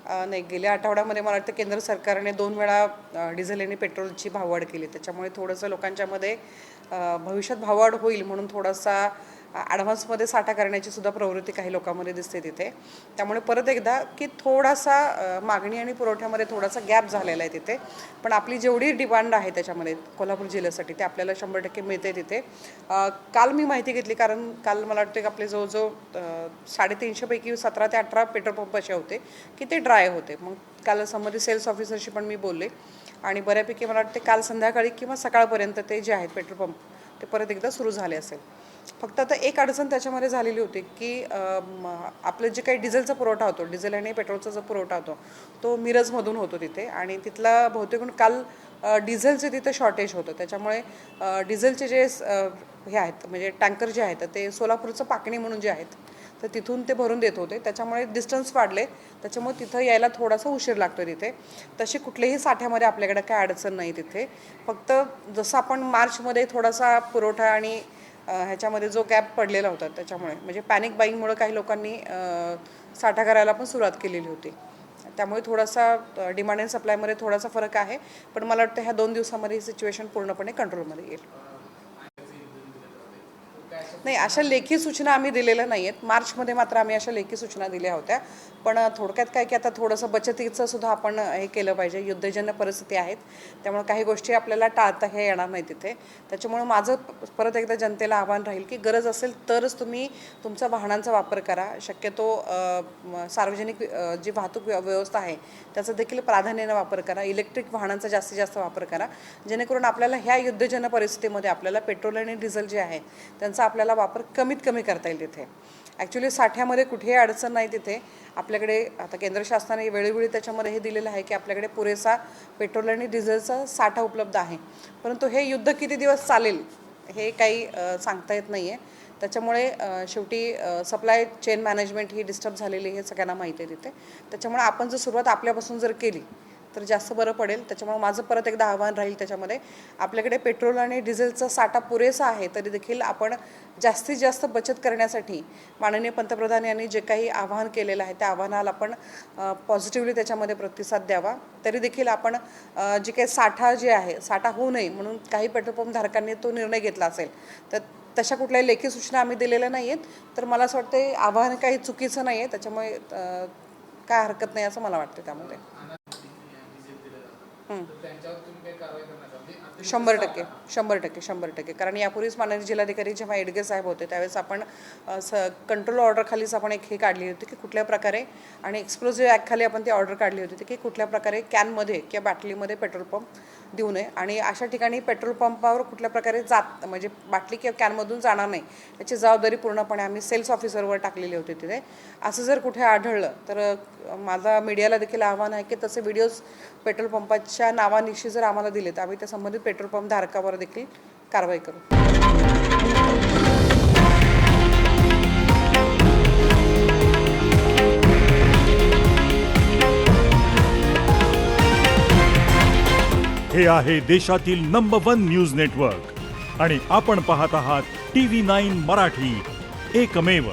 नाही, गेल्या आठवड्यामध्ये मला वाटतं केंद्र सरकारने 2 वेळा डिझेल आणि पेट्रोलची भाववाढ केली. त्याच्यामुळे थोडंसं लोकांच्यामध्ये भविष्यात भाववाढ होईल म्हणून थोडासा ॲडव्हान्समध्ये साठा करण्याची सुद्धा प्रवृत्ती काही लोकांमध्ये दिसते तिथे. त्यामुळे परत एकदा की थोडासा मागणी आणि पुरवठ्यामध्ये थोडासा गॅप झालेला आहे तिथे. पण आपली जेवढी डिमांड आहे त्याच्यामध्ये कोल्हापूर जिल्ह्यासाठी ते आपल्याला 100% मिळते तिथे. काल मी माहिती घेतली, कारण काल मला वाटतं की आपले जवळजवळ 350 पैकी 17 ते 18 पेट्रोल पंप असे होते की ते ड्राय होते. मग काल संबंधित सेल्स ऑफिसरशी पण मी बोलले आणि बऱ्यापैकी मला वाटते काल संध्याकाळी किंवा सकाळपर्यंत ते जे आहेत पेट्रोल पंप ते परत एकदा सुरू झाले असेल. फक्त आता एक अडचण त्याच्यामध्ये झालेली होती की आपलं जे काही डिझेलचा पुरवठा होतो, डिझेल आणि पेट्रोलचा जो पुरवठा होतो तो मिरजमधून होतो तिथे, आणि तिथला बहुतेक काल डिझेलचे तिथे शॉर्टेज होतं. त्याच्यामुळे डिझेलचे जे हे आहेत म्हणजे टँकर जे आहेत ते सोलापूरचं पाकणी म्हणून जे आहेत तर तिथून ते भरून देत होते. त्याच्यामुळे डिस्टन्स वाढले, त्याच्यामुळे तिथं यायला थोडासा उशीर लागतो तिथे. तशी कुठल्याही साठ्यामध्ये आपल्याकडे काय अडचण नाही तिथे. फक्त जसं आपण मार्चमध्ये थोडासा पुरवठा आणि ह्याच्यामध्ये जो गॅप पडलेला होता त्याच्यामुळे म्हणजे पॅनिक बाईंगमुळे काही लोकांनी साठा करायला पण सुरुवात केलेली होती. त्यामुळे थोडासा डिमांड अँड सप्लायमध्ये थोडासा फरक आहे. पण मला वाटतं ह्या 2 दिवसामध्ये ही सिच्युएशन पूर्णपणे कंट्रोलमध्ये येईल. नाही, अशा लेखी सूचना आम्ही दिलेल्या नाही आहेत. मार्चमध्ये मात्र आम्ही अशा लेखी सूचना दिल्या होत्या. पण थोडक्यात काय की आता थोडंसं बचतीचं सुद्धा आपण हे केलं पाहिजे. युद्धजन्य परिस्थिती आहेत, त्यामुळे काही गोष्टी आपल्याला टाळता हे येणार नाही तिथे. त्याच्यामुळे माझं परत एकदा जनतेला आव्हान राहील की गरज असेल तरच तुम्ही तुमचा वाहनांचा वापर करा. शक्यतो सार्वजनिक जी वाहतूक व्यवस्था आहे त्याचा देखील प्राधान्याने वापर करा. इलेक्ट्रिक वाहनांचा जास्तीत जास्त वापर करा, जेणेकरून आपल्याला ह्या युद्धजन्य परिस्थितीमध्ये आपल्याला पेट्रोल आणि डिझेल जे आहे त्यांचा आपल्याला वापर कमीत कमी करता येईल तिथे. ॲक्च्युली साठ्यामध्ये कुठेही अडचण नाही तिथे. आपल्याकडे आता केंद्र शासनाने वेळोवेळी त्याच्यामध्ये हे दिलेलं आहे की आपल्याकडे पुरेसा पेट्रोल आणि डिझेलचा साठा उपलब्ध आहे. परंतु हे युद्ध किती दिवस चालेल हे काही सांगता येत नाही आहे. त्याच्यामुळे शेवटी सप्लाय चेन मॅनेजमेंट ही डिस्टर्ब झालेली हे सगळ्यांना माहिती आहे तिथे. त्याच्यामुळे आपण जर सुरुवात आपल्यापासून जर केली तर जास्त बरं पडेल. त्याच्यामुळे माझं परत एकदा आव्हान राहील त्याच्यामध्ये आपल्याकडे पेट्रोल आणि डिझेलचा साठा पुरेसा आहे तरी देखील आपण जास्तीत जास्त बचत करण्यासाठी माननीय पंतप्रधान यांनी जे काही आवाहन केलेलं आहे त्या आव्हानाला आपण पॉझिटिव्हली त्याच्यामध्ये प्रतिसाद द्यावा. तरी देखील आपण जे काही साठा जे आहे साठा होऊ नये म्हणून काही पेट्रोल पंप धारकांनी तो निर्णय घेतला असेल तर तशा कुठल्याही लेखी सूचना आम्ही दिलेल्या नाही आहेत. तर मला असं वाटतं आव्हान काही चुकीचं नाही आहे, त्याच्यामुळे काय हरकत नाही असं मला वाटतं त्यामध्ये. 100%. कारण यापूर्वीच माननीय जिल्हाधिकारी जेव्हा एडगे साहेब होते त्यावेळेस आपण कंट्रोल ऑर्डर खालीच आपण एक हे काढली होती की कुठल्या प्रकारे, आणि एक्सप्लोजिव्ह ॲक्टखाली आपण ती ऑर्डर काढली होती की कुठल्या प्रकारे कॅनमध्ये किंवा बाटलीमध्ये पेट्रोल पंप देऊ नये, आणि अशा ठिकाणी पेट्रोल पंपावर कुठल्या प्रकारे म्हणजे बाटली किंवा कॅनमधून जाणार नाही याची जबाबदारी पूर्णपणे आम्ही सेल्स ऑफिसरवर टाकलेली होती तिथे. असं जर कुठे आढळलं तर माझा मीडियाला देखील आव्हान आहे की तसे व्हिडिओज पेट्रोल पंपाच्या नावानिशी जर आम्हाला दिले तर आम्ही त्या संबंधित पेट्रोल पंप धारकावर देखील कारवाई करू. हे आहे देशातील नंबर 1 न्यूज नेटवर्क आणि आपण पाहत आहात TV9 मराठी, एकमेव.